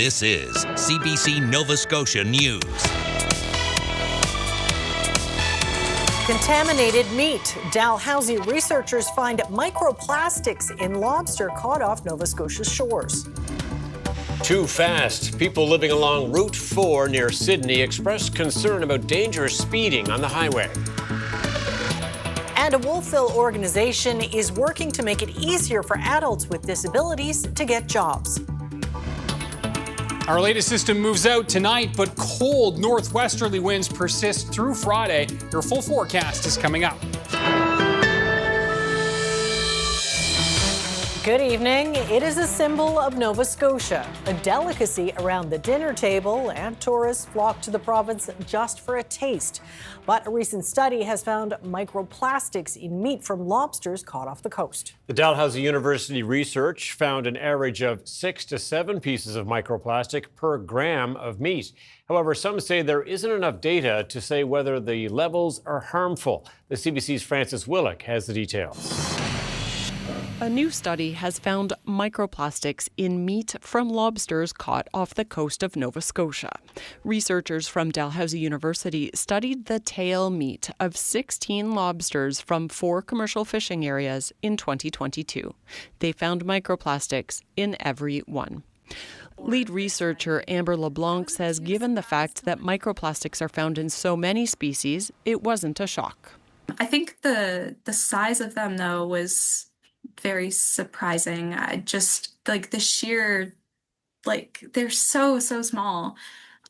This is CBC Nova Scotia News. Contaminated meat. Dalhousie researchers find microplastics in lobster caught off Nova Scotia's shores. Too fast. People living along Route 4 near Sydney expressed concern about dangerous speeding on the highway. And a Wolfville organization is working to make it easier for adults with disabilities to get jobs. Our latest system moves out tonight, but cold northwesterly winds persist through Friday. Your full forecast is coming up. Good evening. It is a symbol of Nova Scotia, a delicacy around the dinner table, and tourists flock to the province just for a taste. But a recent study has found microplastics in meat from lobsters caught off the coast. The Dalhousie University research found an average of 6 to 7 pieces of microplastic per gram of meat. However, some say there isn't enough data to say whether the levels are harmful. The CBC's Francis Willick has the details. A new study has found microplastics in meat from lobsters caught off the coast of Nova Scotia. Researchers from Dalhousie University studied the tail meat of 16 lobsters from 4 commercial fishing areas in 2022. They found microplastics in every one. Lead researcher Amber LeBlanc says given the fact that microplastics are found in so many species, it wasn't a shock. I think the size of them, though, was very surprising. Just like the sheer, they're so small.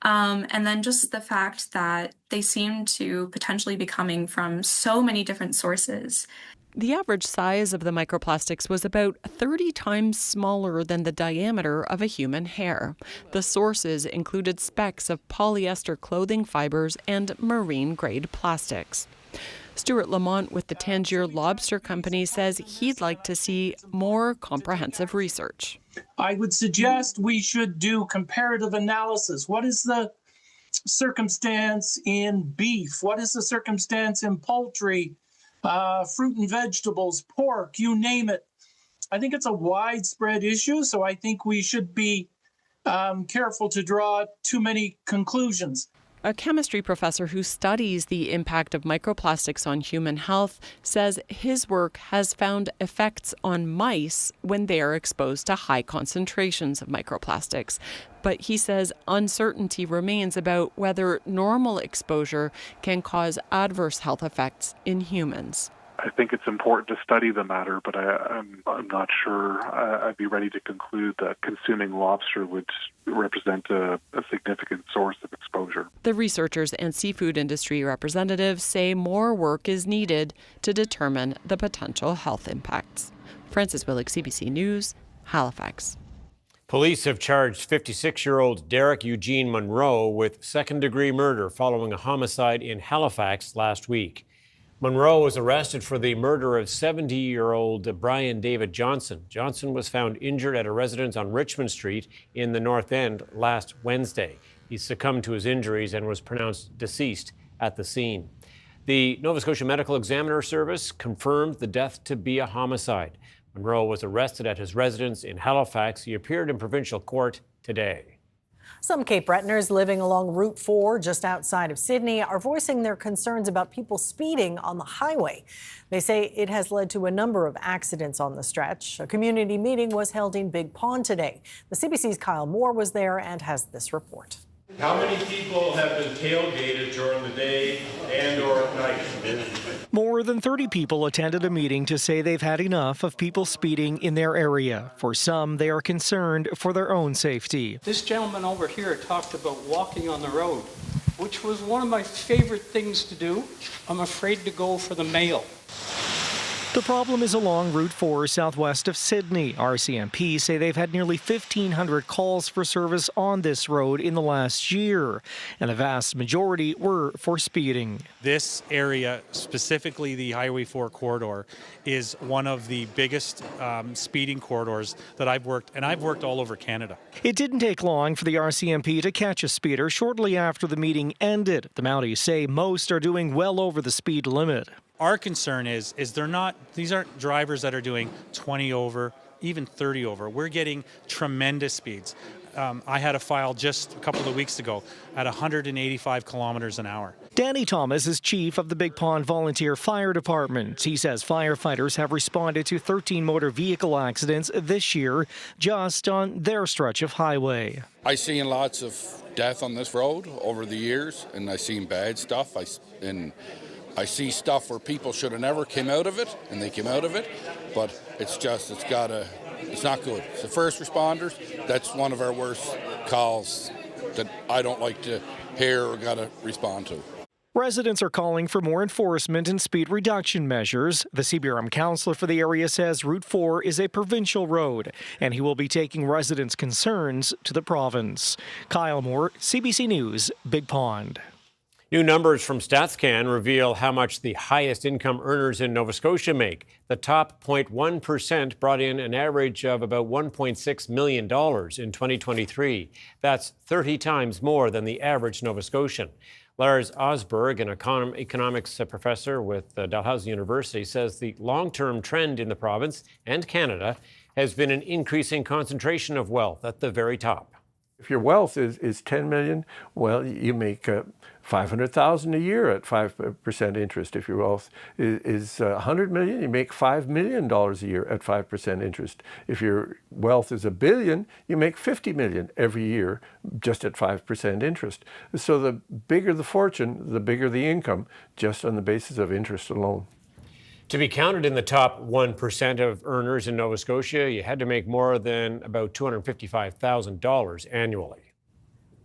And then just the fact that they seem to potentially be coming from so many different sources. The average size of the microplastics was about 30 times smaller than the diameter of a human hair. The sources included specks of polyester clothing fibers and marine-grade plastics. Stuart Lamont with the Tangier Lobster Company says he'd like to see more comprehensive research. I would suggest we should do comparative analysis. What is the circumstance in beef? What is the circumstance in poultry, fruit and vegetables, pork, you name it? I think it's a widespread issue, so I think we should be careful to draw too many conclusions. A chemistry professor who studies the impact of microplastics on human health says his work has found effects on mice when they are exposed to high concentrations of microplastics. But he says uncertainty remains about whether normal exposure can cause adverse health effects in humans. I think it's important to study the matter, but I'm not sure I'd be ready to conclude that consuming lobster would represent a significant source of exposure. The researchers and seafood industry representatives say more work is needed to determine the potential health impacts. Francis Willick, CBC News, Halifax. Police have charged 56-year-old Derek Eugene Monroe with second-degree murder following a homicide in Halifax last week. Monroe was arrested for the murder of 70-year-old Brian David Johnson. Johnson was found injured at a residence on Richmond Street in the North End last Wednesday. He succumbed to his injuries and was pronounced deceased at the scene. The Nova Scotia Medical Examiner Service confirmed the death to be a homicide. Monroe was arrested at his residence in Halifax. He appeared in provincial court today. Some Cape Bretoners living along Route 4 just outside of Sydney are voicing their concerns about people speeding on the highway. They say it has led to a number of accidents on the stretch. A community meeting was held in Big Pond today. The CBC's Kyle Moore was there and has this report. How many people have been tailgated during the day and or at night? More than 30 people attended a meeting to say they've had enough of people speeding in their area. For some, they are concerned for their own safety. This gentleman over here talked about walking on the road, which was one of my favorite things to do. I'm afraid to go for the mail. The problem is along Route 4 southwest of Sydney. RCMP say they've had nearly 1,500 calls for service on this road in the last year, and the vast majority were for speeding. This area, specifically the Highway 4 corridor, is one of the biggest speeding corridors that I've worked, and I've worked all over Canada. It didn't take long for the RCMP to catch a speeder shortly after the meeting ended. The Mounties say most are doing well over the speed limit. Our concern is these aren't drivers that are doing 20 over, even 30 over. We're getting tremendous speeds. I had a file just a couple of weeks ago at 185 kilometers an hour. Danny Thomas is chief of the Big Pond Volunteer Fire Department. He says firefighters have responded to 13 motor vehicle accidents this year just on their stretch of highway. I've seen lots of death on this road over the years, and I've seen bad stuff. I see stuff where people should have never came out of it, and they came out of it, but it's not good. It's the first responders, that's one of our worst calls that I don't like to hear or got to respond to. Residents are calling for more enforcement and speed reduction measures. The CBRM councillor for the area says Route 4 is a provincial road, and he will be taking residents' concerns to the province. Kyle Moore, CBC News, Big Pond. New numbers from StatsCan reveal how much the highest income earners in Nova Scotia make. The top 0.1% brought in an average of about $1.6 million in 2023. That's 30 times more than the average Nova Scotian. Lars Osberg, an economics professor with Dalhousie University, says the long-term trend in the province and Canada has been an increasing concentration of wealth at the very top. If your wealth is 10 million, well, you make 500,000 a year at 5% interest. If your wealth is 100 million, you make $5 million a year at 5% interest. If your wealth is $1 billion, you make 50 million every year just at 5% interest. So the bigger the fortune, the bigger the income, just on the basis of interest alone. To be counted in the top 1% of earners in Nova Scotia, you had to make more than about $255,000 annually.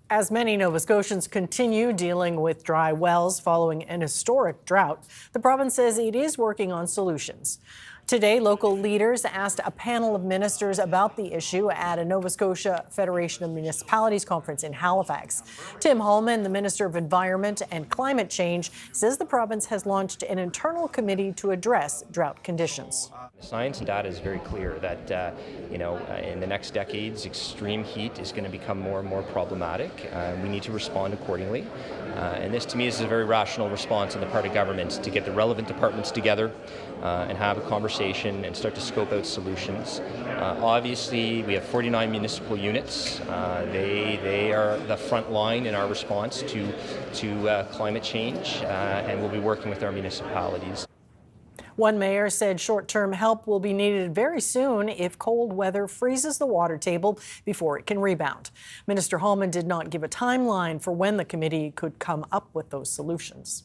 As many Nova Scotians continue dealing with dry wells following an historic drought, the province says it is working on solutions. Today, local leaders asked a panel of ministers about the issue at a Nova Scotia Federation of Municipalities conference in Halifax. Tim Holman, the Minister of Environment and Climate Change, says the province has launched an internal committee to address drought conditions. Science and data is very clear that, in the next decades, extreme heat is going to become more and more problematic. We need to respond accordingly. And this, to me, is a very rational response on the part of government to get the relevant departments together and have a conversation and start to scope out solutions. Obviously, we have 49 municipal units. They are the front line in our response to climate change, and we'll be working with our municipalities. One mayor said short-term help will be needed very soon if cold weather freezes the water table before it can rebound. Minister Holman did not give a timeline for when the committee could come up with those solutions.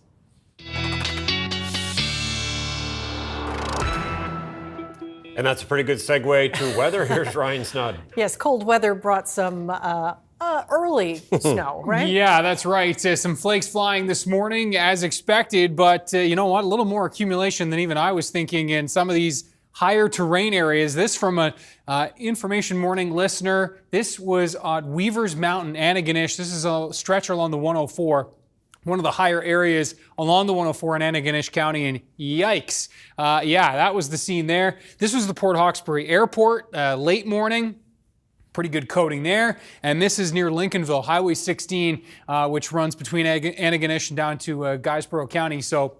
And that's a pretty good segue to weather. Here's Ryan Snoddon. Yes, cold weather brought some early snow, right? Yeah, that's right. Some flakes flying this morning as expected, but you know what? A little more accumulation than even I was thinking in some of these higher terrain areas. This from a Information Morning listener. This was at Weaver's Mountain, Antigonish. This is a stretch along the 104. One of the higher areas along the 104 in Antigonish County, and yikes. Yeah, that was the scene there. This was the Port Hawkesbury Airport, late morning. Pretty good coating there. And this is near Lincolnville, Highway 16, which runs between Antigonish and down to Guysborough County. So,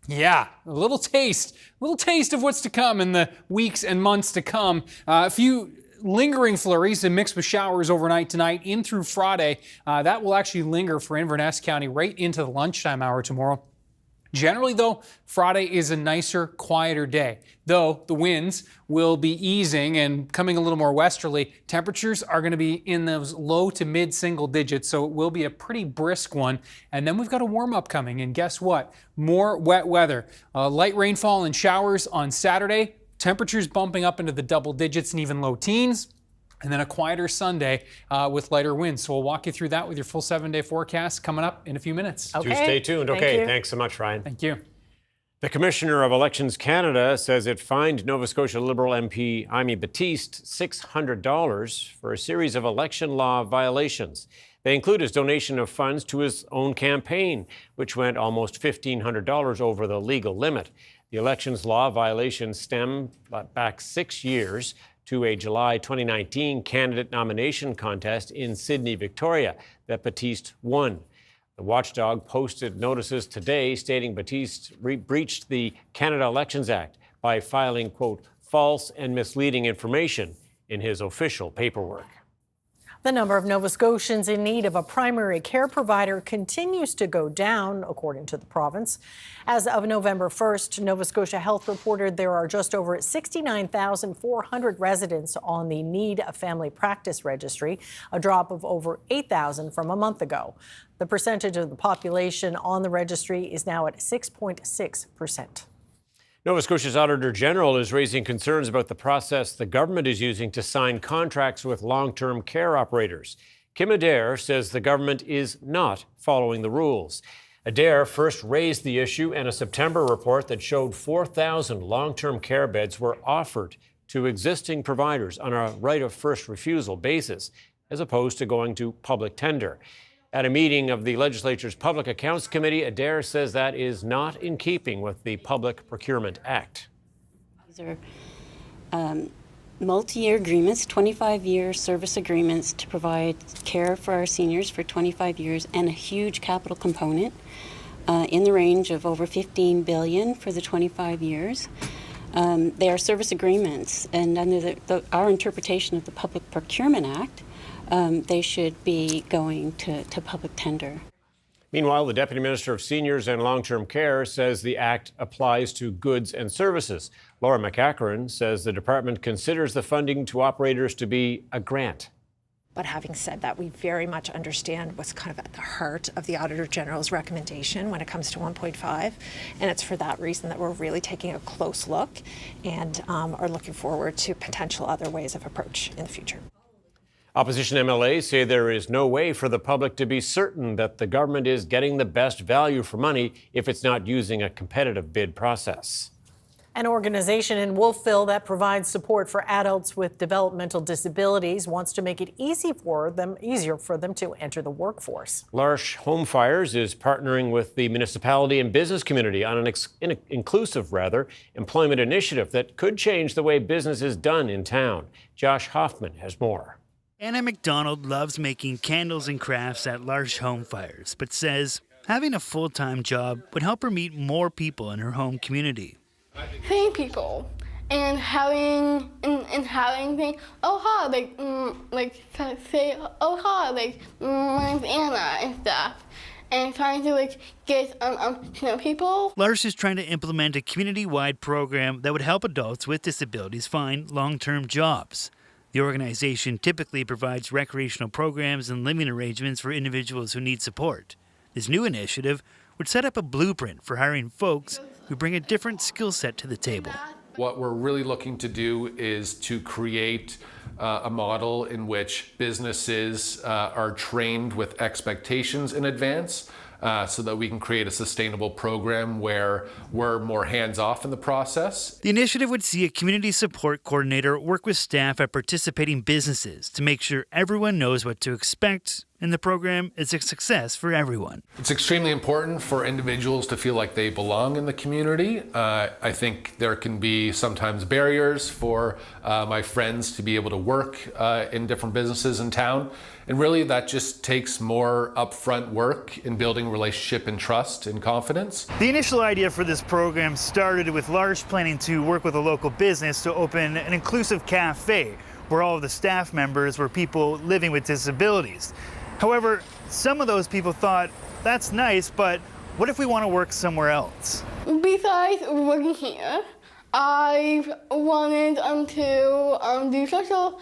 yeah, a little taste of what's to come in the weeks and months to come. A few lingering flurries and mixed with showers overnight tonight in through Friday. That will actually linger for Inverness County right into the lunchtime hour tomorrow. Generally, though, Friday is a nicer, quieter day. Though the winds will be easing and coming a little more westerly, temperatures are going to be in those low to mid single digits, so it will be a pretty brisk one. And then we've got a warm up coming, and guess what? More wet weather. Light rainfall and showers on Saturday. Temperatures bumping up into the double digits and even low teens. And then a quieter Sunday with lighter winds. So we'll walk you through that with your full 7-day forecast coming up in a few minutes. Okay. Do stay tuned. Okay, thanks so much, Ryan. Thank you. The Commissioner of Elections Canada says it fined Nova Scotia Liberal MP Aimee Battiste $600 for a series of election law violations. They include his donation of funds to his own campaign, which went almost $1,500 over the legal limit. The elections law violations stem back 6 years to a July 2019 candidate nomination contest in Sydney, Victoria, that Battiste won. The watchdog posted notices today stating Battiste breached the Canada Elections Act by filing, quote, false and misleading information in his official paperwork. The number of Nova Scotians in need of a primary care provider continues to go down, according to the province. As of November 1st, Nova Scotia Health reported there are just over 69,400 residents on the Need a Family Practice Registry, a drop of over 8,000 from a month ago. The percentage of the population on the registry is now at 6.6%. Nova Scotia's Auditor General is raising concerns about the process the government is using to sign contracts with long-term care operators. Kim Adair says the government is not following the rules. Adair first raised the issue in a September report that showed 4,000 long-term care beds were offered to existing providers on a right of first refusal basis, as opposed to going to public tender. At a meeting of the Legislature's Public Accounts Committee, Adair says that is not in keeping with the Public Procurement Act. These are multi-year agreements, 25-year service agreements to provide care for our seniors for 25 years, and a huge capital component in the range of over $15 billion for the 25 years. They are service agreements, and under our interpretation of the Public Procurement Act, they should be going to public tender. Meanwhile, the Deputy Minister of Seniors and Long-Term Care says the Act applies to goods and services. Laura McEachran says the department considers the funding to operators to be a grant. But having said that, we very much understand what's kind of at the heart of the Auditor General's recommendation when it comes to 1.5. And it's for that reason that we're really taking a close look and are looking forward to potential other ways of approach in the future. Opposition MLAs say there is no way for the public to be certain that the government is getting the best value for money if it's not using a competitive bid process. An organization in Wolfville that provides support for adults with developmental disabilities wants to make it easier for them to enter the workforce. L'Arche Home Fires is partnering with the municipality and business community on an inclusive employment initiative that could change the way business is done in town. Josh Hoffman has more. Anna McDonald loves making candles and crafts at L'Arche Home Fires, but says having a full-time job would help her meet more people in her home community. Seeing people and having things, oh hi, say oh hi, my name's Anna and stuff, and trying to get to know people. L'Arche is trying to implement a community-wide program that would help adults with disabilities find long-term jobs. The organization typically provides recreational programs and living arrangements for individuals who need support. This new initiative would set up a blueprint for hiring folks who bring a different skill set to the table. What we're really looking to do is to create a model in which businesses are trained with expectations in advance, so that we can create a sustainable program where we're more hands-off in the process. The initiative would see a community support coordinator work with staff at participating businesses to make sure everyone knows what to expect, and the program is a success for everyone. It's extremely important for individuals to feel like they belong in the community. I think there can be sometimes barriers for my friends to be able to work in different businesses in town. And really that just takes more upfront work in building relationship and trust and confidence. The initial idea for this program started with L'Arche planning to work with a local business to open an inclusive cafe where all of the staff members were people living with disabilities. However, some of those people thought, that's nice, but what if we want to work somewhere else? Besides working here, I wanted to do social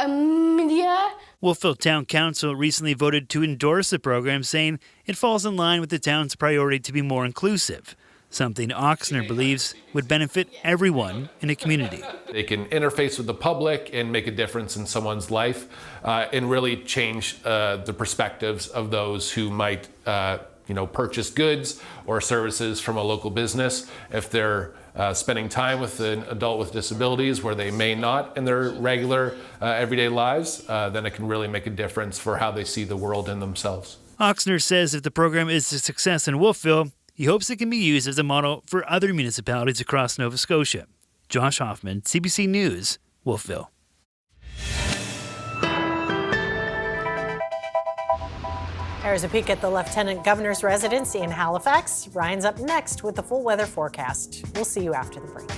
media. Wolfville Town Council recently voted to endorse the program, saying it falls in line with the town's priority to be more inclusive, something Oxner believes would benefit everyone in a community. They can interface with the public and make a difference in someone's life and really change the perspectives of those who might purchase goods or services from a local business. If they're spending time with an adult with disabilities where they may not in their regular everyday lives, then it can really make a difference for how they see the world and themselves. Oxner says if the program is a success in Wolfville, he hopes it can be used as a model for other municipalities across Nova Scotia. Josh Hoffman, CBC News, Wolfville. There's a peek at the Lieutenant Governor's residence in Halifax. Ryan's up next with the full weather forecast. We'll see you after the break.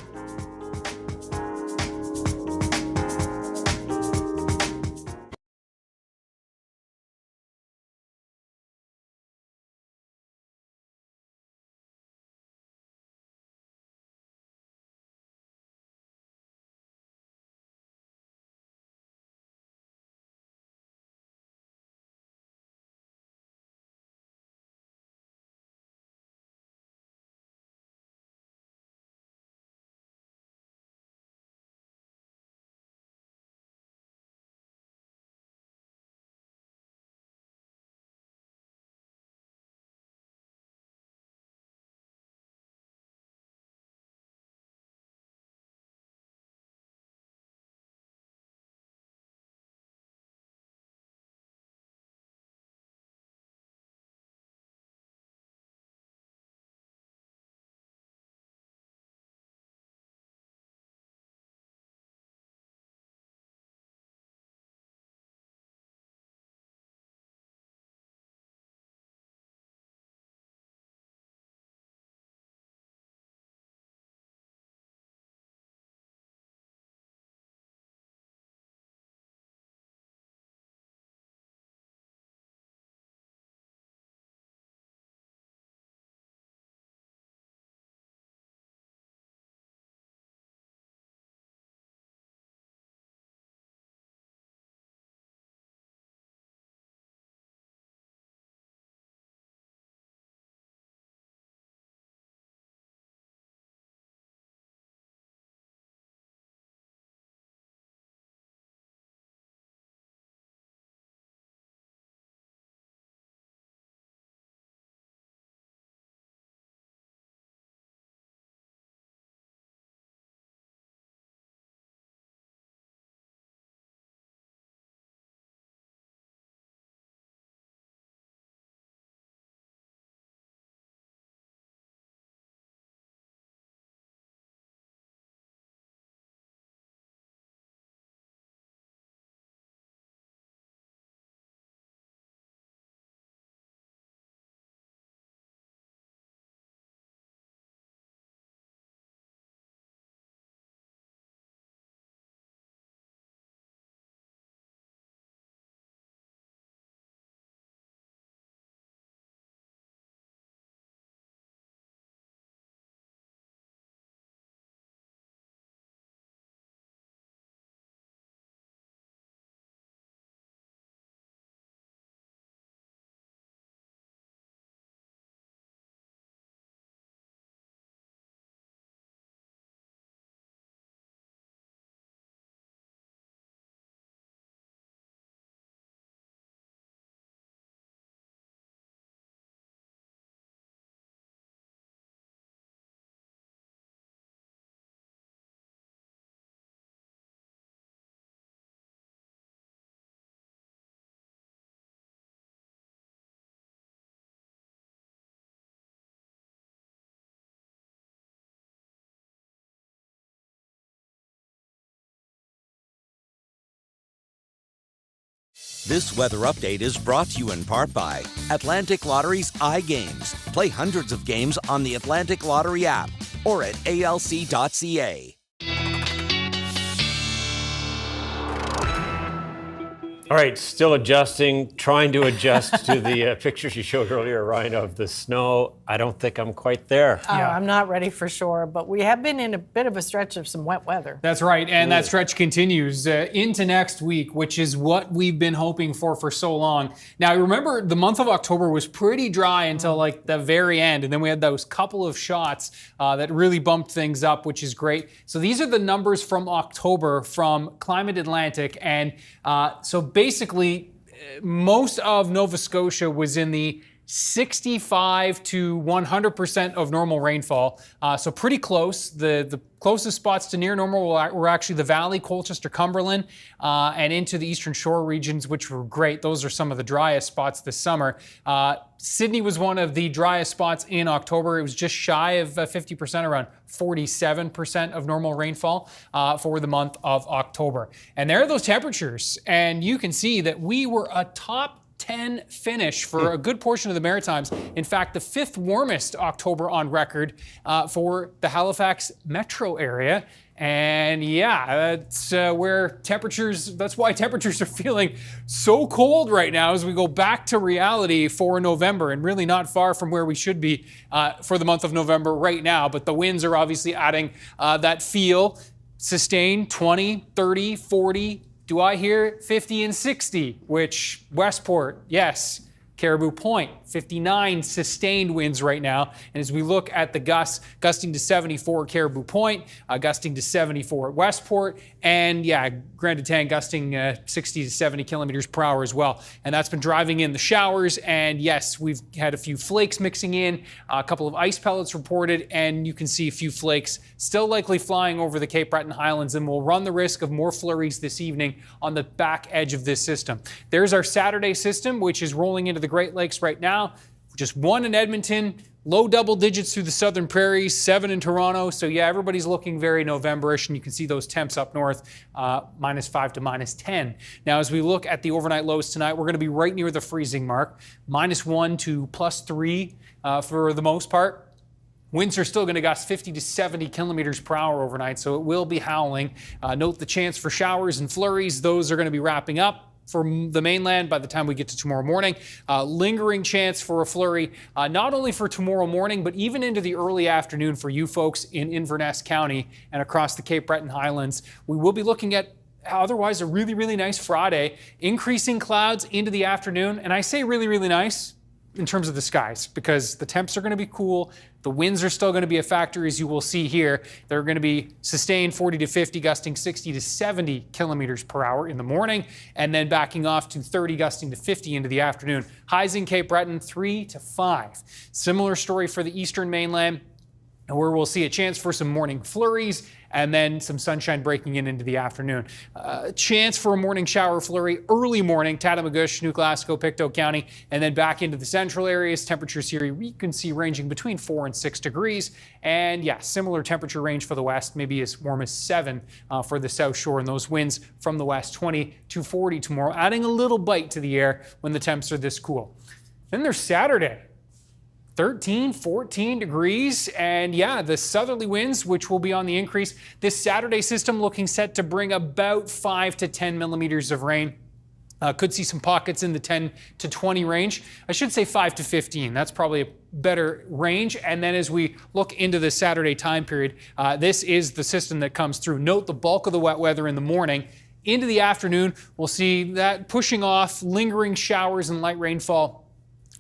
This weather update is brought to you in part by Atlantic Lottery's iGames. Play hundreds of games on the Atlantic Lottery app or at alc.ca. All right, still adjusting, trying to adjust to the pictures you showed earlier, Ryan, of the snow. I don't think I'm quite there. I'm not ready for sure, but we have been in a bit of a stretch of some wet weather. That's right, and that stretch continues into next week, which is what we've been hoping for so long. Now, remember, the month of October was pretty dry until like the very end, and then we had those couple of shots that really bumped things up, which is great. So these are the numbers from October from Climate Atlantic, and so basically, most of Nova Scotia was in the 65 to 100% of normal rainfall. So pretty close. The closest spots to near normal were actually the Valley, Colchester, Cumberland, and into the Eastern Shore regions, which were great. Those are some of the driest spots this summer. Sydney was one of the driest spots in October. It was just shy of 50%, around 47% of normal rainfall for the month of October. And there are those temperatures. And you can see that we were a top 10 finish for a good portion of the Maritimes. In fact, the 5th warmest October on record for the Halifax metro area. And yeah, that's why temperatures are feeling so cold right now as we go back to reality for November, and really not far from where we should be for the month of November right now. But the winds are obviously adding that feel. Sustained 20, 30, 40, do I hear 50 and 60, which Westport, yes. Caribou Point, 59 sustained winds right now. And as we look at the gusts, gusting to 74 at Caribou Point, gusting to 74 at Westport, and yeah, Grand Teton gusting 60 to 70 kilometers per hour as well. And that's been driving in the showers. And yes, we've had a few flakes mixing in, a couple of ice pellets reported, and you can see a few flakes still likely flying over the Cape Breton Highlands, and we'll run the risk of more flurries this evening on the back edge of this system. There's our Saturday system, which is rolling into the Great Lakes right now. Just 1 in Edmonton, low double digits through the southern prairies, 7 in Toronto. So yeah, everybody's looking very November-ish, and you can see those temps up north, -5 to -10. Now, as we look at the overnight lows tonight, we're going to be right near the freezing mark, -1 to +3 for the most part. Winds are still going to gust 50 to 70 kilometers per hour overnight, so it will be howling. Note the chance for showers and flurries. Those are going to be wrapping up for the mainland by the time we get to tomorrow morning. Lingering chance for a flurry, not only for tomorrow morning, but even into the early afternoon for you folks in Inverness County and across the Cape Breton Highlands. We will be looking at otherwise a really, really nice Friday. Increasing clouds into the afternoon, and I say really, really nice in terms of the skies, because the temps are going to be cool. The winds are still going to be a factor, as you will see here. They're going to be sustained 40 to 50, gusting 60 to 70 kilometers per hour in the morning, and then backing off to 30, gusting to 50 into the afternoon. Highs in Cape Breton, 3 to 5. Similar story for the eastern mainland, where we'll see a chance for some morning flurries and then some sunshine breaking in into the afternoon. Chance for a morning shower flurry early morning, Tatamagouche, New Glasgow, Pictou County, and then back into the central areas. Temperatures here you can see ranging between 4 and 6 degrees. And yeah, similar temperature range for the west, maybe as warm as 7 for the south shore. And those winds from the west, 20 to 40 tomorrow, adding a little bite to the air when the temps are this cool. Then there's Saturday. 13, 14 degrees, and yeah, the southerly winds, which will be on the increase. This Saturday system looking set to bring about 5 to 10 millimeters of rain. Could see some pockets in the 10 to 20 range. I should say 5 to 15. That's probably a better range. And then as we look into the Saturday time period, this is the system that comes through. Note the bulk of the wet weather in the morning. Into the afternoon, we'll see that pushing off, lingering showers and light rainfall,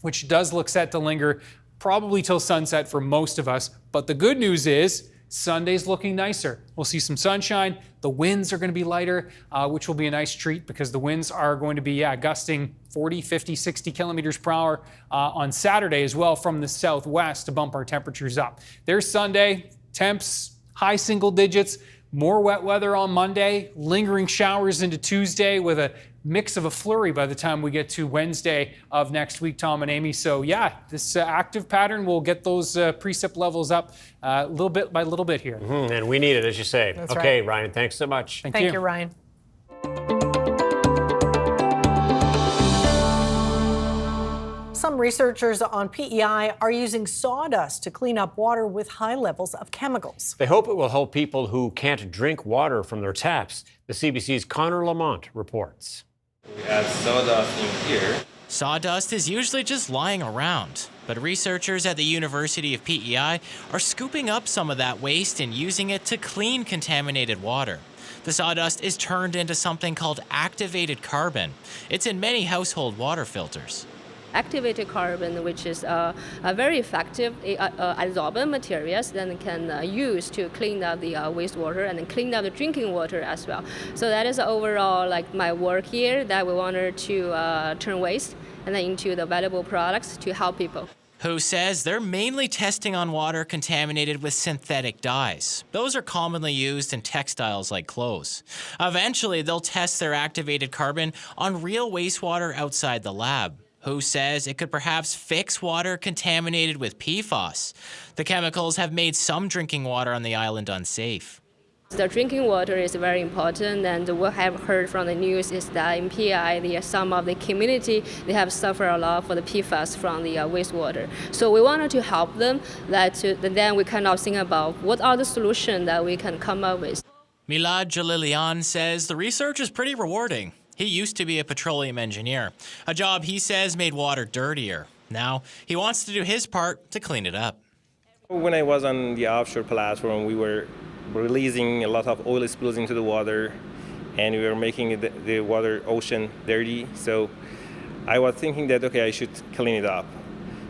which does look set to linger probably till sunset for most of us. But the good news is Sunday's looking nicer. We'll see some sunshine. The winds are going to be lighter, which will be a nice treat because the winds are going to be gusting 40, 50, 60 kilometers per hour on Saturday as well from the southwest to bump our temperatures up. There's Sunday, temps high single digits. More wet weather on Monday, lingering showers into Tuesday with a mix of a flurry by the time we get to Wednesday of next week, Tom and Amy. So yeah, this active pattern will get those precip levels up little bit by little bit here. And we need it, as you say. That's okay, right. Ryan, thanks so much. Thank you, Ryan. some researchers on PEI are using sawdust to clean up water with high levels of chemicals. They hope it will help people who can't drink water from their taps. The CBC's Connor Lamont reports. We have sawdust in here. Sawdust is usually just lying around, but researchers at the University of PEI are scooping up some of that waste and using it to clean contaminated water. The sawdust is turned into something called activated carbon. It's in many household water filters. Activated carbon, which is a very effective adsorbent materials that can use to clean up the wastewater and clean up the drinking water as well. So that is overall like my work here, that we wanted to turn waste and then into the valuable products to help people. Who says they're mainly testing on water contaminated with synthetic dyes. Those are commonly used in textiles like clothes. Eventually, they'll test their activated carbon on real wastewater outside the lab. Who says it could perhaps fix water contaminated with PFAS. The chemicals have made some drinking water on the island unsafe. The drinking water is very important, and what I have heard from the news is that in PI, some of the community, they have suffered a lot for the PFAS from the wastewater. So we wanted to help them, then we kind of think about what are the solutions that we can come up with. Milad Jalilian says the research is pretty rewarding. He used to be a petroleum engineer, a job he says made water dirtier. Now he wants to do his part to clean it up. When I was on the offshore platform, we were releasing a lot of oil spills into the water, and we were making the water ocean dirty. So I was thinking that, okay, I should clean it up.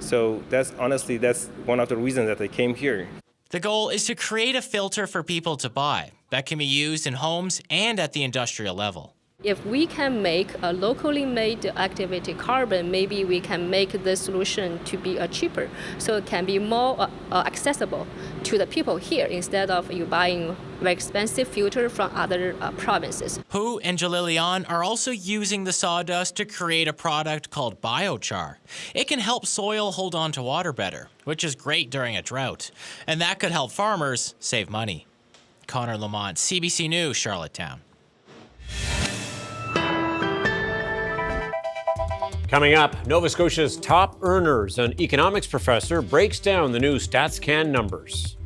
So that's one of the reasons that I came here. The goal is to create a filter for people to buy that can be used in homes and at the industrial level. If we can make a locally made activated carbon, maybe we can make the solution to be cheaper, so it can be more accessible to the people here instead of you buying very expensive filter from other provinces. Hu and Jalilian are also using the sawdust to create a product called biochar. It can help soil hold on to water better, which is great during a drought, and that could help farmers save money. Connor Lamont, CBC News, Charlottetown. Coming up, Nova Scotia's top earners. An economics professor breaks down the new StatsCan numbers.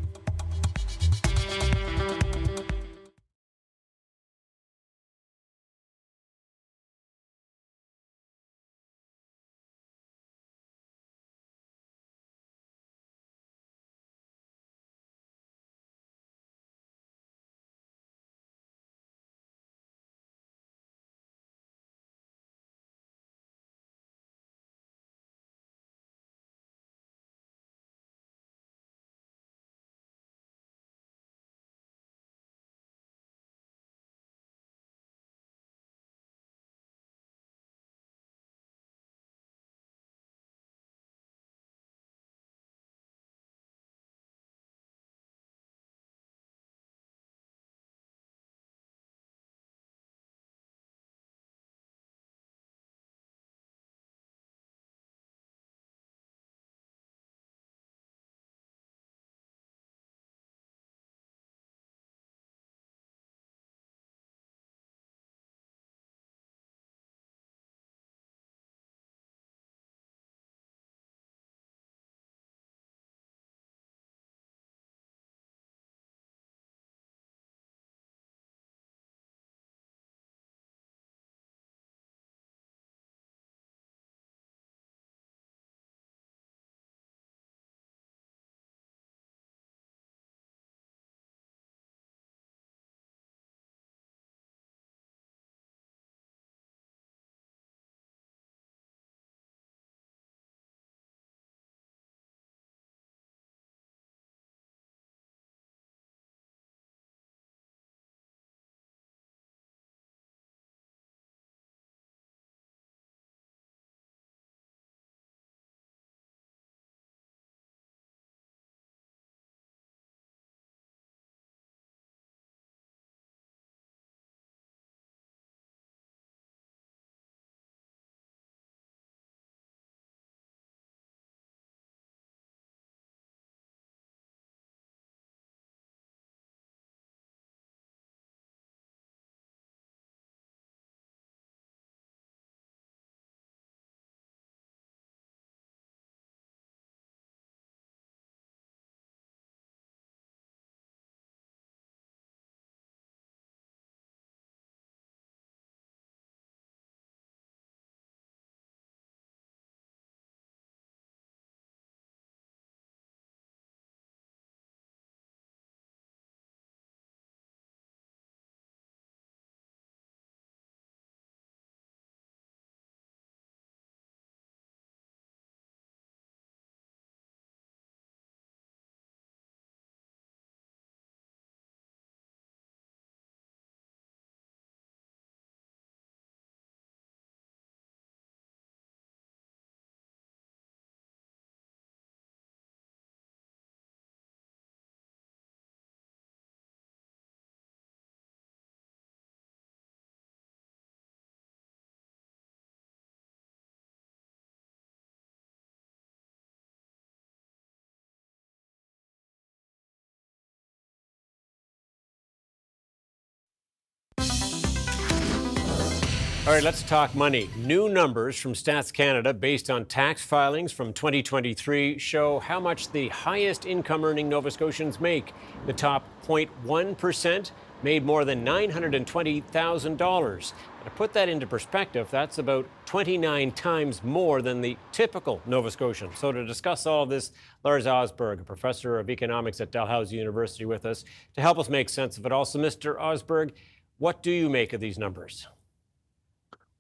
All right, let's talk money. New numbers from Stats Canada based on tax filings from 2023 show how much the highest income earning Nova Scotians make. The top 0.1% made more than $920,000. To put that into perspective, that's about 29 times more than the typical Nova Scotian. So to discuss all of this, Lars Osberg, a professor of economics at Dalhousie University, with us to help us make sense of it. Also, Mr. Osberg, what do you make of these numbers?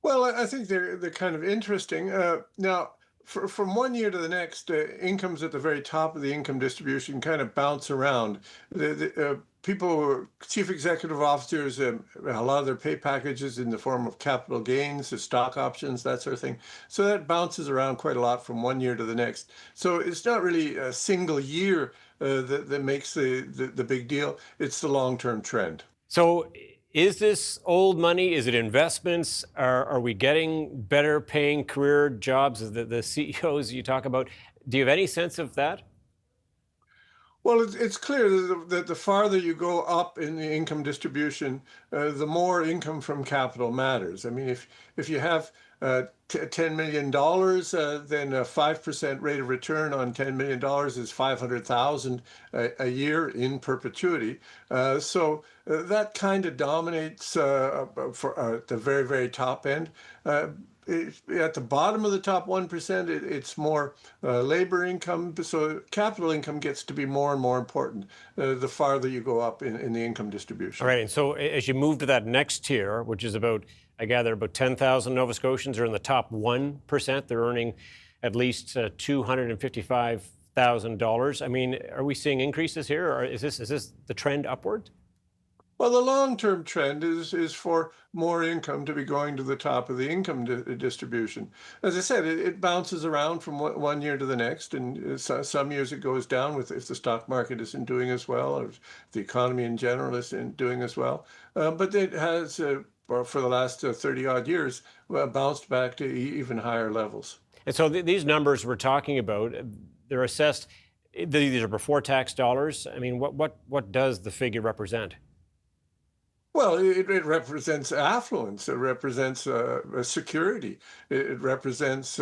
Well, I think they're kind of interesting. Now, from one year to the next, incomes at the very top of the income distribution kind of bounce around. People, chief executive officers, a lot of their pay packages in the form of capital gains, stock options, that sort of thing. So that bounces around quite a lot from one year to the next. So it's not really a single year that makes the big deal. It's the long-term trend. So is this old money? Is it investments? Are we getting better paying career jobs? The CEOs you talk about, do you have any sense of that? Well, it's clear that the farther you go up in the income distribution, the more income from capital matters. I mean, if you have $10 million, then a 5% rate of return on $10 million is $500,000 a year in perpetuity. So that kind of dominates for the very, very top end. At the bottom of the top 1%, it's more labor income. So capital income gets to be more and more important the farther you go up in the income distribution. All right. And so as you move to that next tier, which is about, I gather, about 10,000 Nova Scotians are in the top 1%. They're earning at least $255,000. I mean, are we seeing increases here, or is this the trend upward? Well, the long-term trend is for more income to be going to the top of the income distribution. As I said, it bounces around from one year to the next, and some years it goes down if the stock market isn't doing as well, or if the economy in general isn't doing as well. But it has, for the last 30-odd years, bounced back to even higher levels. And so these numbers we're talking about, they're assessed, these are before tax dollars. I mean, what does the figure represent? Well, it represents affluence. It represents security. It represents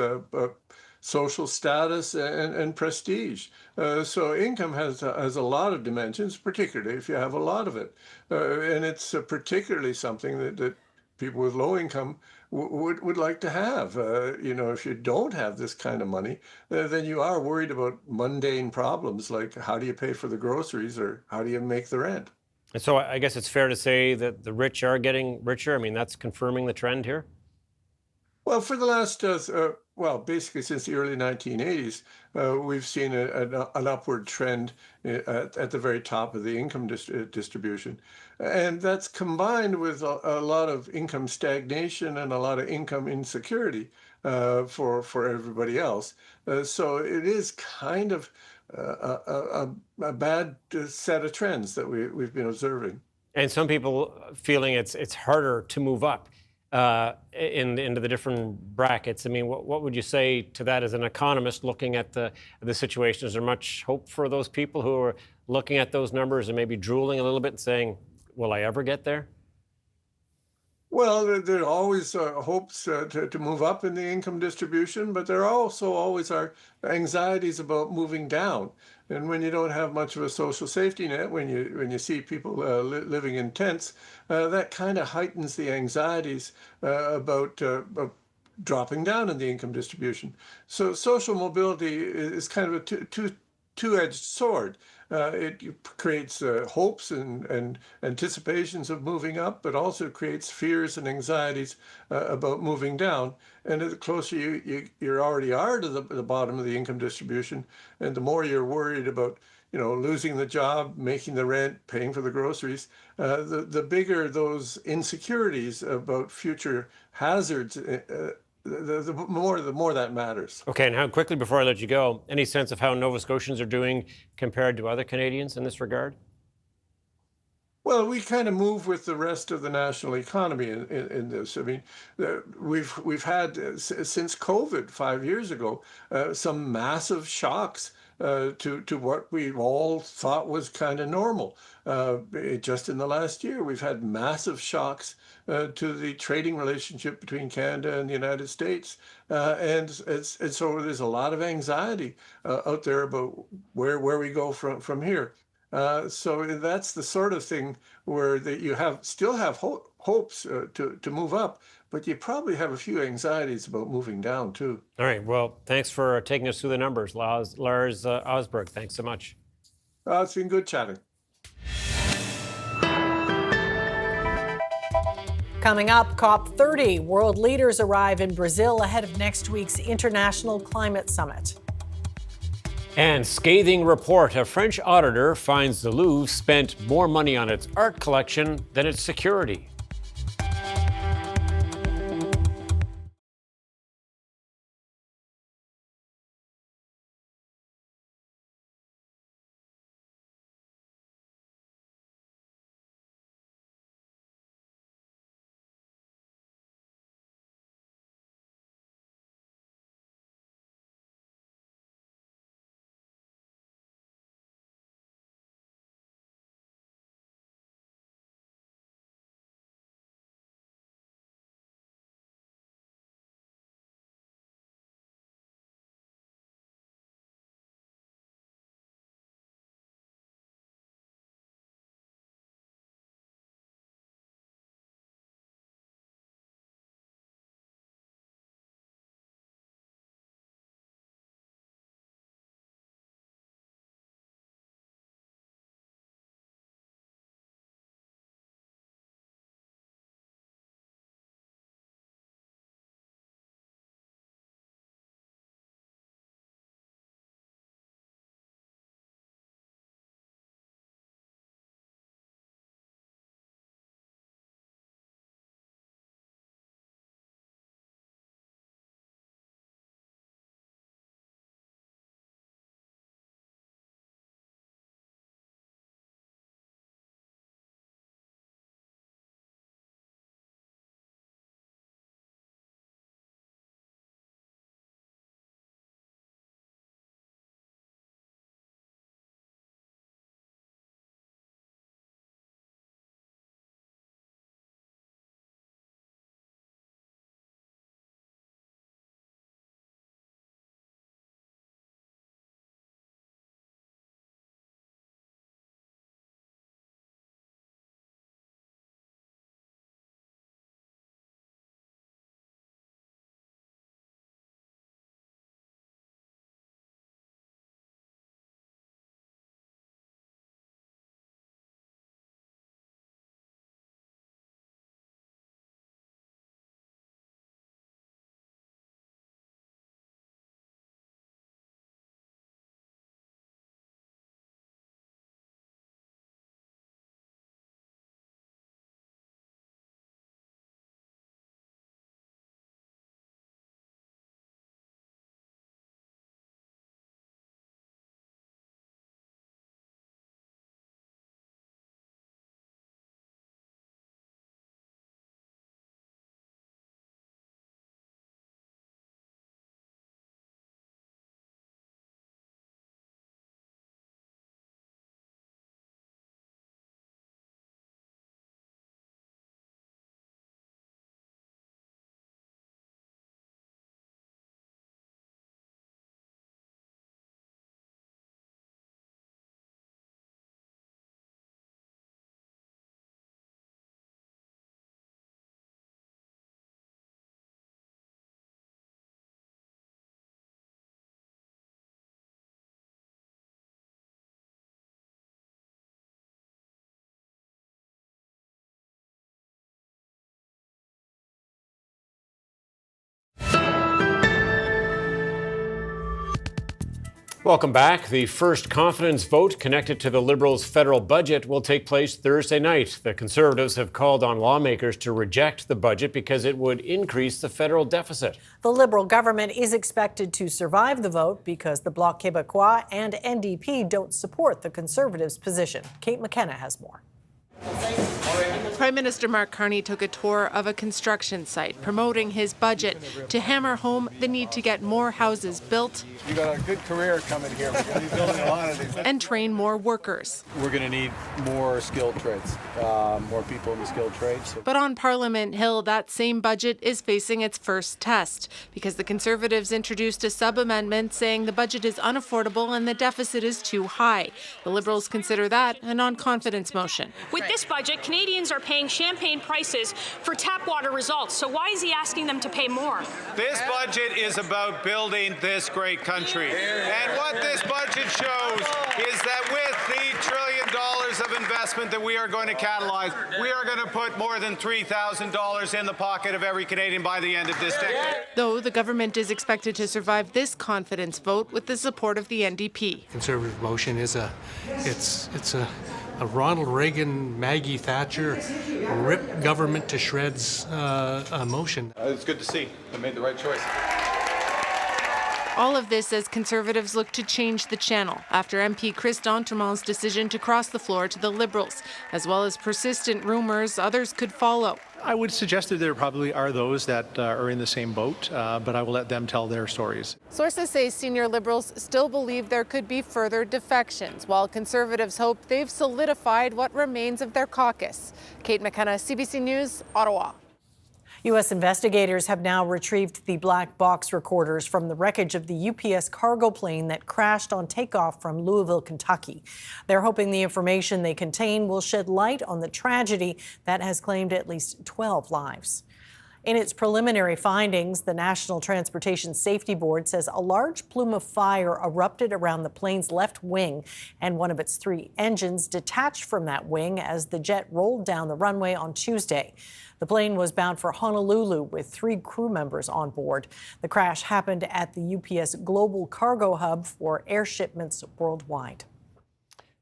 social status and prestige. So income has a lot of dimensions, particularly if you have a lot of it. And it's particularly something that people with low income would like to have. If you don't have this kind of money, then you are worried about mundane problems like how do you pay for the groceries or how do you make the rent. And so I guess it's fair to say that the rich are getting richer. I mean, that's confirming the trend here? Well, for the last, basically since the early 1980s, we've seen an upward trend at the very top of the income distribution. And that's combined with a lot of income stagnation and a lot of income insecurity for everybody else. So it is kind of a bad set of trends that we've been observing. And some people feeling it's harder to move up into the different brackets. I mean, what would you say to that as an economist looking at the situation? Is there much hope for those people who are looking at those numbers and maybe drooling a little bit and saying, will I ever get there? Well, there are always hopes to move up in the income distribution, but there also always are anxieties about moving down. And when you don't have much of a social safety net, when you see people living in tents, that kind of heightens the anxieties about dropping down in the income distribution. So social mobility is kind of a two-edged sword. It creates hopes and anticipations of moving up, but also creates fears and anxieties about moving down. And the closer you already are to the bottom of the income distribution, and the more you're worried about losing the job, making the rent, paying for the groceries, the bigger those insecurities about future hazards, the more that matters. Okay, and how quickly, before I let you go, any sense of how Nova Scotians are doing compared to other Canadians in this regard? Well, we kind of move with the rest of the national economy in this. I mean, we've had since COVID 5 years ago some massive shocks to what we all thought was kind of normal. Just in the last year, we've had massive shocks to the trading relationship between Canada and the United States. And so there's a lot of anxiety out there about where we go from here. So that's the sort of thing where you still have hopes to move up, but you probably have a few anxieties about moving down too. All right. Well, thanks for taking us through the numbers, Lars Osberg. Thanks so much. It's been good chatting. Coming up, COP30. World leaders arrive in Brazil ahead of next week's International Climate Summit. And scathing report. A French auditor finds the Louvre spent more money on its art collection than its security. Welcome back. The first confidence vote connected to the Liberals' federal budget will take place Thursday night. The Conservatives have called on lawmakers to reject the budget because it would increase the federal deficit. The Liberal government is expected to survive the vote because the Bloc Québécois and NDP don't support the Conservatives' position. Kate McKenna has more. Prime Minister Mark Carney took a tour of a construction site, promoting his budget to hammer home the need to get more houses built. You got a good career coming here. We're going to be building a lot of these. And train more workers. We're going to need more skilled trades, more people in the skilled trades. But on Parliament Hill, that same budget is facing its first test because the Conservatives introduced a sub-amendment saying the budget is unaffordable and the deficit is too high. The Liberals consider that a non-confidence motion. With this budget, Canadians are paying champagne prices for tap water results. So why is he asking them to pay more? This budget is about building this great country. And what this budget shows is that with the $1 trillion of investment that we are going to catalyze, we are going to put more than $3,000 in the pocket of every Canadian by the end of this decade. Though the government is expected to survive this confidence vote with the support of the NDP. Conservative motion is a Ronald Reagan, Maggie Thatcher, rip government to shreds motion. It's good to see. I made the right choice. All of this as Conservatives look to change the channel after MP Chris d'Entremont's decision to cross the floor to the Liberals, as well as persistent rumors others could follow. I would suggest that there probably are those that are in the same boat, but I will let them tell their stories. Sources say senior Liberals still believe there could be further defections, while Conservatives hope they've solidified what remains of their caucus. Kate McKenna, CBC News, Ottawa. U.S. investigators have now retrieved the black box recorders from the wreckage of the UPS cargo plane that crashed on takeoff from Louisville, Kentucky. They're hoping the information they contain will shed light on the tragedy that has claimed at least 12 lives. In its preliminary findings, the National Transportation Safety Board says a large plume of fire erupted around the plane's left wing, and one of its 3 engines detached from that wing as the jet rolled down the runway on Tuesday. The plane was bound for Honolulu with 3 crew members on board. The crash happened at the UPS Global Cargo Hub for air shipments worldwide.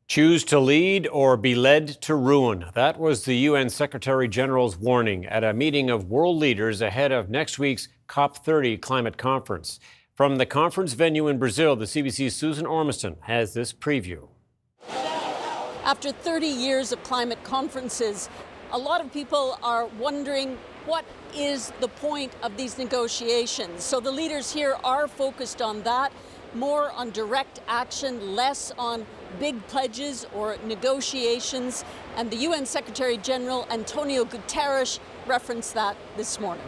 Choose to lead or be led to ruin. That was the UN Secretary General's warning at a meeting of world leaders ahead of next week's COP30 climate conference. From the conference venue in Brazil, the CBC's Susan Ormiston has this preview. After 30 years of climate conferences, a lot of people are wondering what is the point of these negotiations. So the leaders here are focused on that, more on direct action, less on big pledges or negotiations. And the UN Secretary General Antonio Guterres referenced that this morning.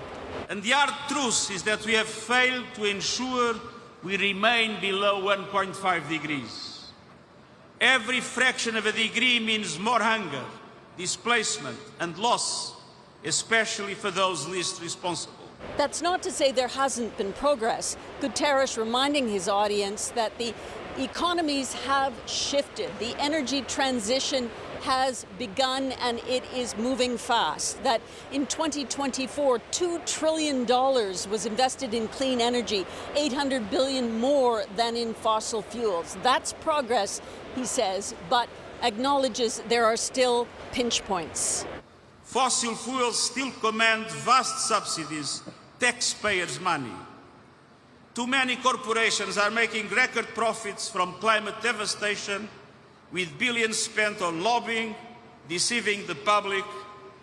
And the hard truth is that we have failed to ensure we remain below 1.5 degrees. Every fraction of a degree means more hunger, displacement and loss, especially for those least responsible. That's not to say there hasn't been progress. Guterres reminding his audience that the economies have shifted. The energy transition has begun and it is moving fast. That in 2024, $2 trillion was invested in clean energy, $800 billion more than in fossil fuels. That's progress, he says, but acknowledges there are still pinch points. Fossil fuels still command vast subsidies, taxpayers' money. Too many corporations are making record profits from climate devastation, with billions spent on lobbying, deceiving the public,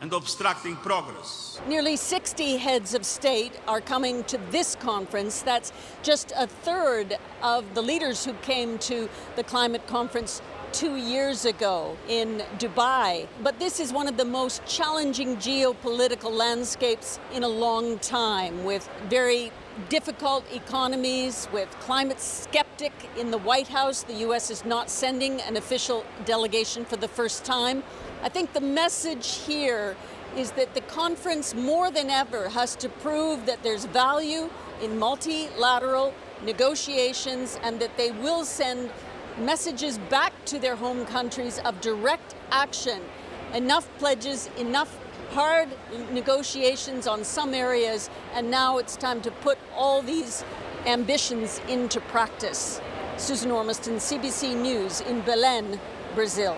and obstructing progress. Nearly 60 heads of state are coming to this conference. That's just a third of the leaders who came to the climate conference 2 years ago in Dubai. But this is one of the most challenging geopolitical landscapes in a long time, with very difficult economies, with climate skeptic in the White House. The U.S. is not sending an official delegation for the first time. I think the message here is that the conference more than ever has to prove that there's value in multilateral negotiations and that they will send messages back to their home countries of direct action. Enough pledges, enough hard negotiations on some areas, and now it's time to put all these ambitions into practice. Susan Ormiston, CBC News in Belém, Brazil.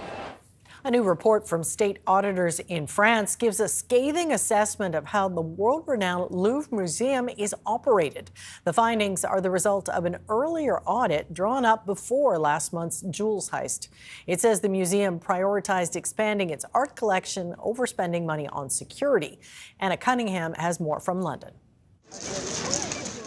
A new report from state auditors in France gives a scathing assessment of how the world-renowned Louvre Museum is operated. The findings are the result of an earlier audit drawn up before last month's jewels heist. It says the museum prioritized expanding its art collection over spending money on security. Anna Cunningham has more from London.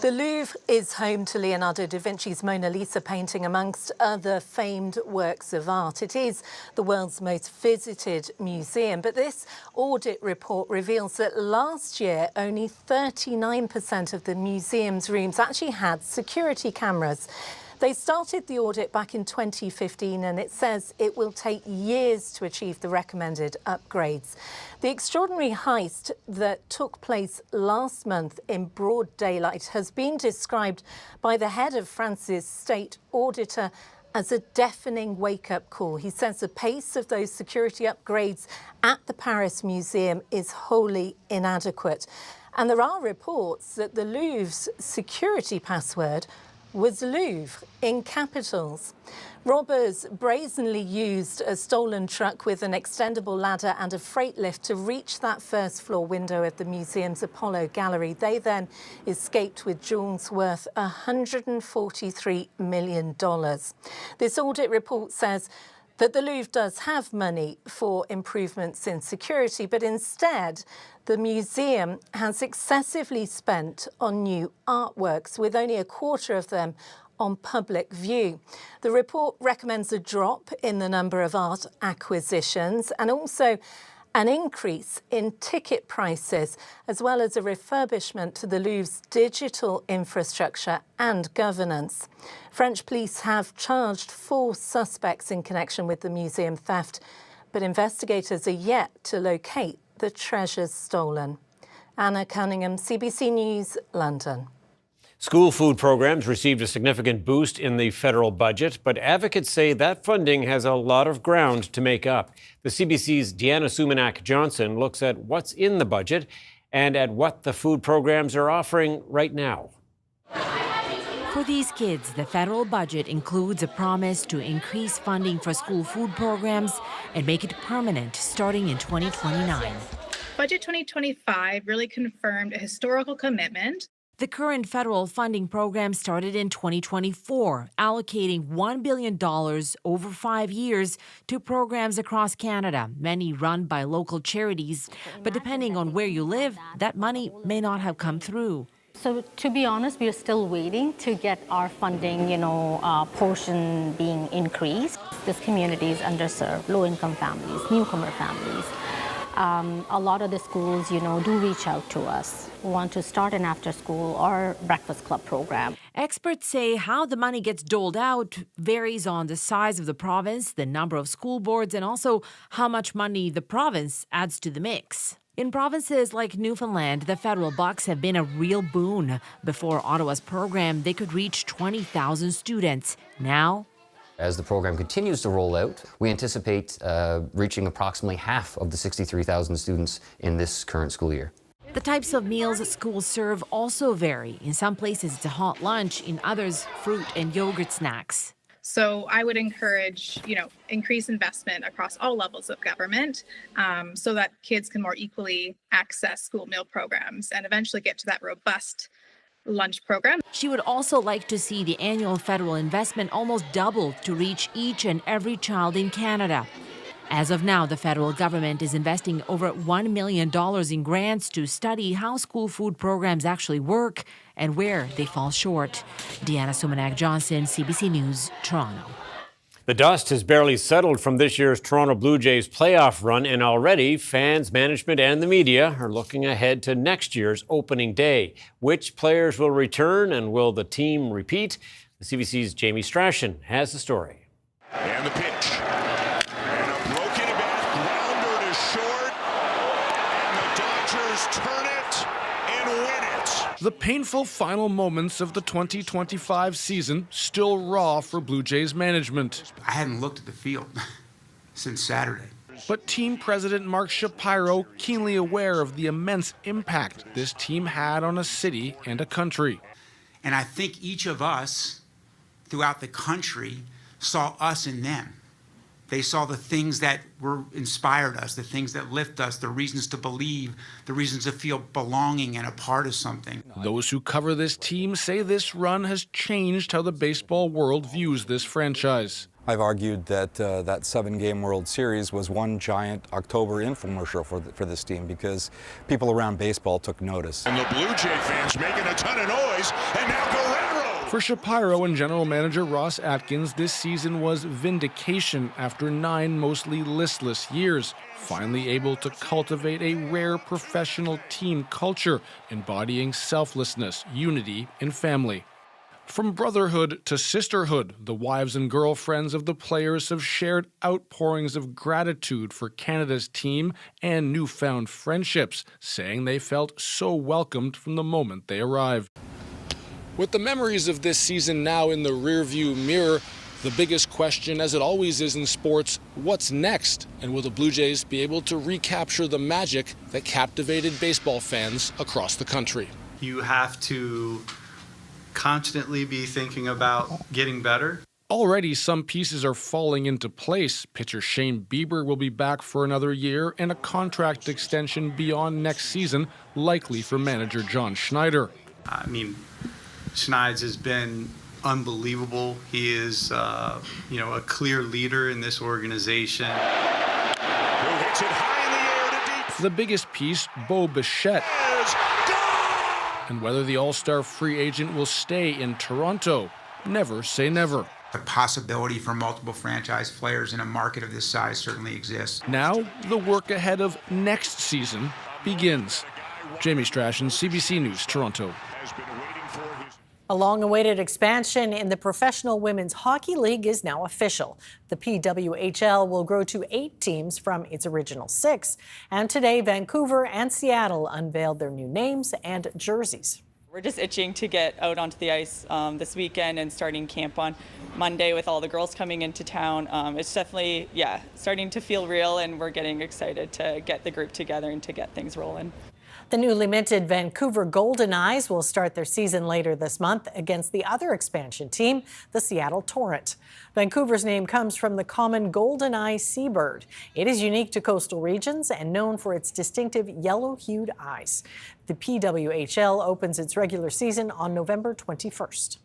The Louvre is home to Leonardo da Vinci's Mona Lisa painting, amongst other famed works of art. It is the world's most visited museum, but this audit report reveals that last year only 39% of the museum's rooms actually had security cameras. They started the audit back in 2015, and it says it will take years to achieve the recommended upgrades. The extraordinary heist that took place last month in broad daylight has been described by the head of France's state auditor as a deafening wake-up call. He says the pace of those security upgrades at the Paris Museum is wholly inadequate. And there are reports that the Louvre's security password was Louvre in capitals. Robbers brazenly used a stolen truck with an extendable ladder and a freight lift to reach that first floor window of the museum's Apollo Gallery. They then escaped with jewels worth $143 million. This audit report says that the Louvre does have money for improvements in security, but instead the museum has excessively spent on new artworks, with only a quarter of them on public view. The report recommends a drop in the number of art acquisitions and also an increase in ticket prices, as well as a refurbishment to the Louvre's digital infrastructure and governance. French police have charged 4 suspects in connection with the museum theft, but investigators are yet to locate the treasures stolen. Anna Cunningham, CBC News, London. School food programs received a significant boost in the federal budget, but advocates say that funding has a lot of ground to make up. The CBC's Deanna Sumanak-Johnson looks at what's in the budget and at what the food programs are offering right now. For these kids, the federal budget includes a promise to increase funding for school food programs and make it permanent starting in 2029. Budget 2025 really confirmed a historical commitment. The current federal funding program started in 2024, allocating $1 billion over 5 years to programs across Canada, many run by local charities. But depending on where you live, that money may not have come through. So to be honest, we are still waiting to get our funding, portion being increased. This community is underserved, low-income families, newcomer families. A lot of the schools, do reach out to us, want to start an after-school or breakfast club program. Experts say how the money gets doled out varies on the size of the province, the number of school boards, and also how much money the province adds to the mix. In provinces like Newfoundland, the federal bucks have been a real boon. Before Ottawa's program, they could reach 20,000 students. Now, as the program continues to roll out, we anticipate reaching approximately half of the 63,000 students in this current school year. The types of meals that schools serve also vary. In some places, it's a hot lunch. In others, fruit and yogurt snacks. So I would encourage, increased investment across all levels of government so that kids can more equally access school meal programs and eventually get to that robust lunch program. She would also like to see the annual federal investment almost doubled to reach each and every child in Canada. As of now, the federal government is investing over $1 million in grants to study how school food programs actually work and where they fall short. Deanna Sumanak-Johnson, CBC News, Toronto. The dust has barely settled from this year's Toronto Blue Jays playoff run, and already fans, management, and the media are looking ahead to next year's opening day. Which players will return, and will the team repeat? The CBC's Jamie Strachan has the story. And the pitch. And a broken bat, grounder to short. And the Dodgers turn it and win it. The painful final moments of the 2025 season still raw for Blue Jays management. I hadn't looked at the field since Saturday. But team president Mark Shapiro keenly aware of the immense impact this team had on a city and a country. And I think each of us throughout the country saw us in them. They saw the things that were inspired us, the things that lift us, the reasons to believe, the reasons to feel belonging and a part of something. Those who cover this team say this run has changed how the baseball world views this franchise. I've argued that that 7-game World Series was one giant October infomercial for this team because people around baseball took notice. And the Blue Jay fans making a ton of noise, and now Guerrero. For Shapiro and general manager Ross Atkins, this season was vindication after 9 mostly listless years, finally able to cultivate a rare professional team culture embodying selflessness, unity, and family. From brotherhood to sisterhood, the wives and girlfriends of the players have shared outpourings of gratitude for Canada's team and newfound friendships, saying they felt so welcomed from the moment they arrived. With the memories of this season now in the rearview mirror, the biggest question, as it always is in sports, what's next? And will the Blue Jays be able to recapture the magic that captivated baseball fans across the country? You have to constantly be thinking about getting better. Already some pieces are falling into place. Pitcher Shane Bieber will be back for another year and a contract extension beyond next season, likely for manager John Schneider. I mean, Schneids has been unbelievable. He is, a clear leader in this organization. Who hits it high in the air to deep. The biggest piece, Bo Bichette. And whether the all-star free agent will stay in Toronto, never say never. The possibility for multiple franchise players in a market of this size certainly exists. Now, the work ahead of next season begins. Jamie Strachan, CBC News, Toronto. A long-awaited expansion in the Professional Women's Hockey League is now official. The PWHL will grow to 8 teams from its original 6. And today, Vancouver and Seattle unveiled their new names and jerseys. We're just itching to get out onto the ice this weekend and starting camp on Monday with all the girls coming into town. It's definitely, starting to feel real, and we're getting excited to get the group together and to get things rolling. The newly minted Vancouver Golden Eyes will start their season later this month against the other expansion team, the Seattle Torrent. Vancouver's name comes from the common golden eye seabird. It is unique to coastal regions and known for its distinctive yellow-hued eyes. The PWHL opens its regular season on November 21st.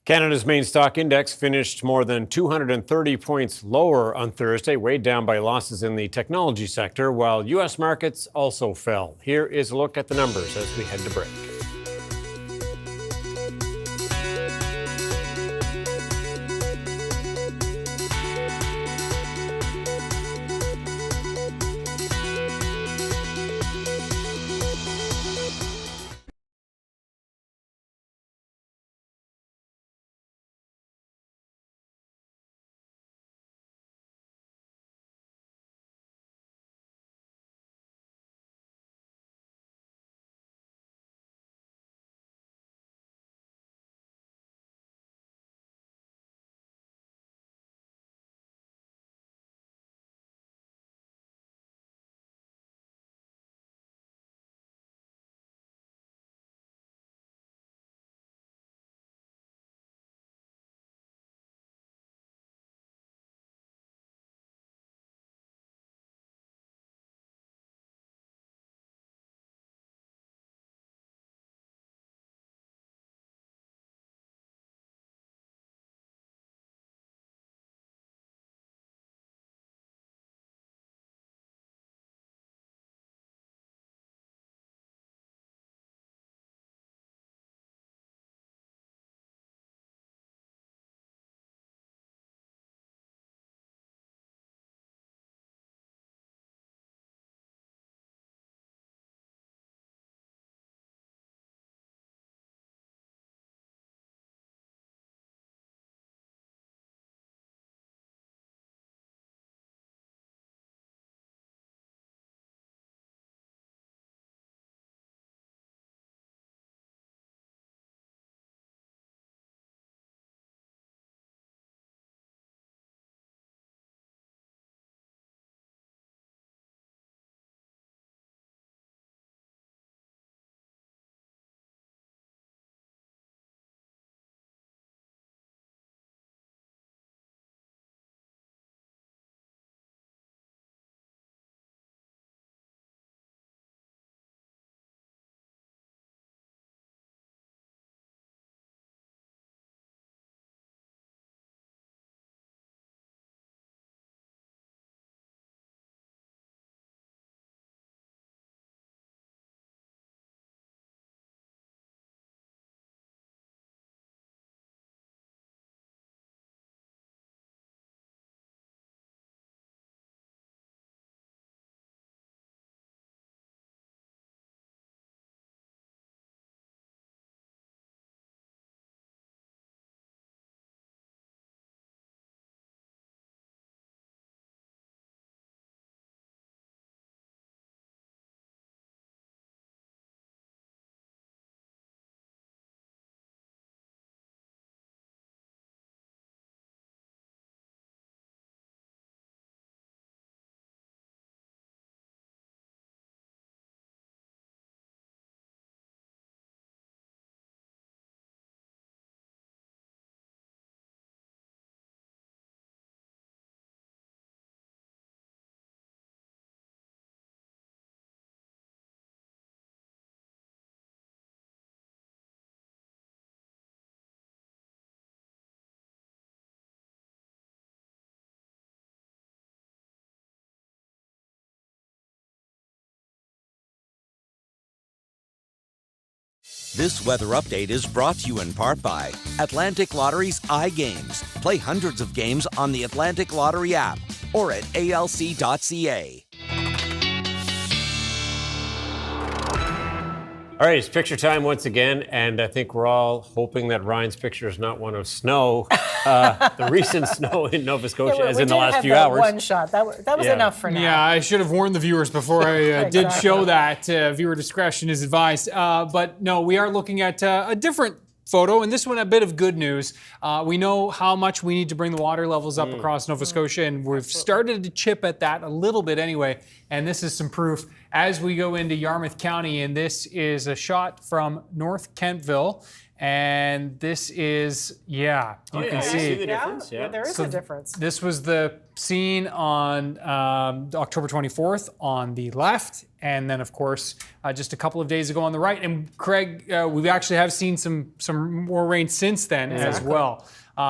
Canada's main stock index finished more than 230 points lower on Thursday, weighed down by losses in the technology sector, while U.S. markets also fell. Here is a look at the numbers as we head to break. This weather update is brought to you in part by Atlantic Lottery's iGames. Play hundreds of games on the Atlantic Lottery app or at alc.ca. All right, it's picture time once again, and I think we're all hoping that Ryan's picture is not one of snow, the recent snow in Nova Scotia, as in the last few hours. One shot. That was enough for now. Yeah, I should have warned the viewers before I did show that. Viewer discretion is advised. But no, we are looking at a different photo, and this one a bit of good news. We know how much we need to bring the water levels up across Nova Scotia, and we've started to chip at that a little bit anyway, and this is some proof as we go into Yarmouth County, and this is a shot from North Kentville, and this is, you can see the difference. Yeah, there is a difference. This was the scene on October 24th on the left, and then, of course, just a couple of days ago on the right. And Craig, we actually have seen some more rain since then as well.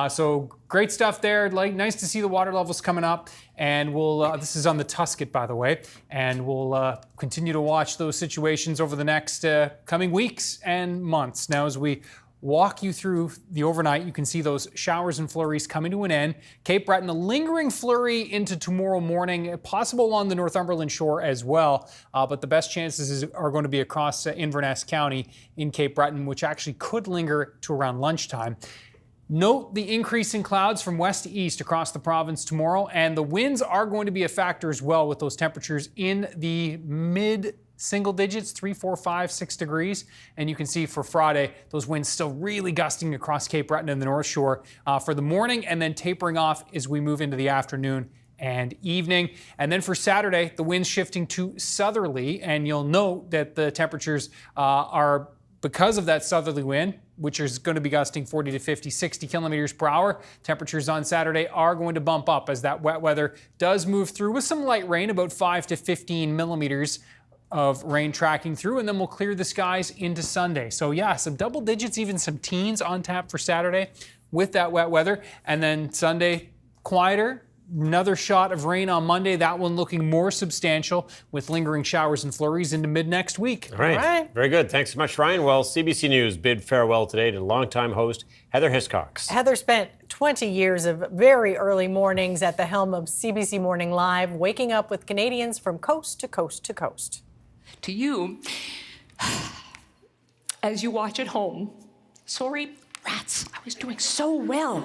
So great stuff there. Nice to see the water levels coming up. And we'll, this is on the Tusket, by the way, and we'll continue to watch those situations over the next coming weeks and months. Now, as we walk you through the overnight, you can see those showers and flurries coming to an end. Cape Breton, a lingering flurry into tomorrow morning, possible along the Northumberland shore as well. But the best chances are going to be across Inverness County in Cape Breton, which actually could linger to around lunchtime. Note the increase in clouds from west to east across the province tomorrow, and the winds are going to be a factor as well, with those temperatures in the mid single digits, 3, 4, 5, 6 degrees. And you can see for Friday, those winds still really gusting across Cape Breton and the North Shore for the morning, and then tapering off as we move into the afternoon and evening. And then for Saturday, the winds shifting to southerly, and you'll note that the temperatures are, because of that southerly wind, which is going to be gusting 40 to 50, 60 kilometers per hour. Temperatures on Saturday are going to bump up as that wet weather does move through with some light rain, about 5 to 15 millimeters of rain tracking through, and then we'll clear the skies into Sunday. So yeah, some double digits, even some teens on tap for Saturday with that wet weather. And then Sunday, quieter. Another shot of rain on Monday, that one looking more substantial with lingering showers and flurries into mid next week. All right. Very good. Thanks so much, Ryan. Well, CBC News bid farewell today to longtime host Heather Hiscox. Heather spent 20 years of very early mornings at the helm of CBC Morning Live, waking up with Canadians from coast to coast to coast. To you, as you watch at home, sorry, rats, I was doing so well.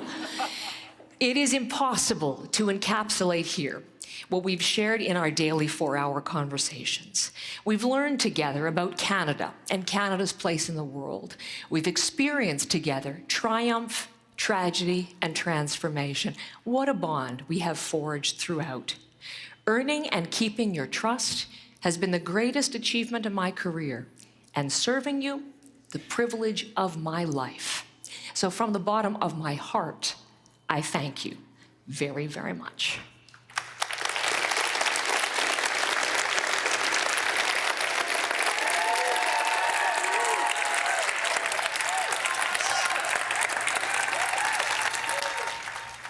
It is impossible to encapsulate here what we've shared in our daily 4-hour conversations. We've learned together about Canada and Canada's place in the world. We've experienced together triumph, tragedy, and transformation. What a bond we have forged throughout. Earning and keeping your trust has been the greatest achievement of my career, and serving you, the privilege of my life. So from the bottom of my heart, I thank you very, very much.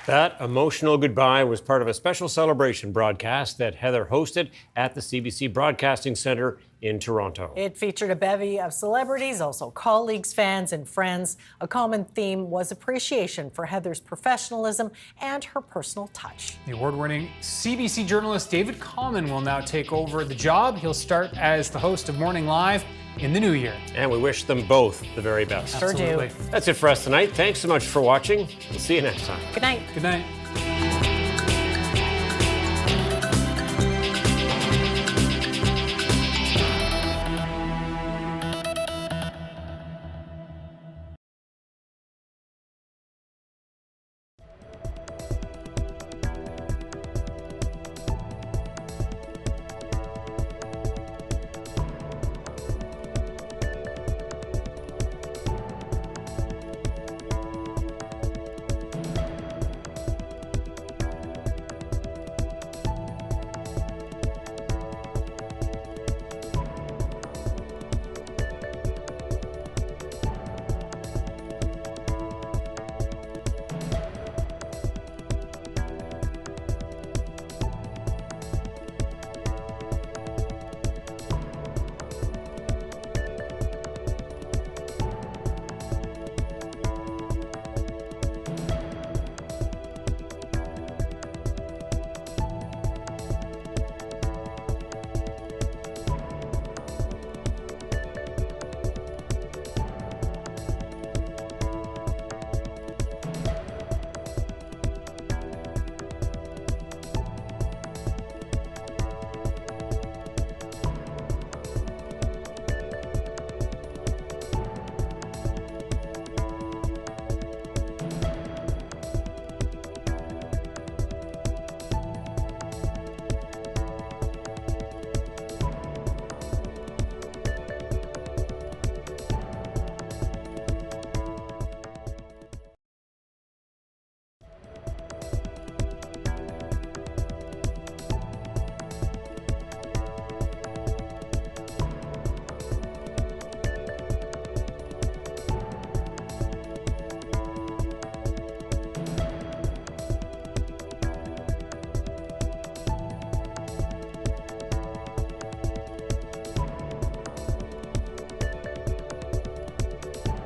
That emotional goodbye was part of a special celebration broadcast that Heather hosted at the CBC Broadcasting Centre in Toronto. It featured a bevy of celebrities, also colleagues, fans, and friends. A common theme was appreciation for Heather's professionalism and her personal touch. The award-winning CBC journalist David Common will now take over the job. He'll start as the host of Morning Live in the new year. And we wish them both the very best. Sure do. That's it for us tonight. Thanks so much for watching. We'll see you next time. Good night. Good night.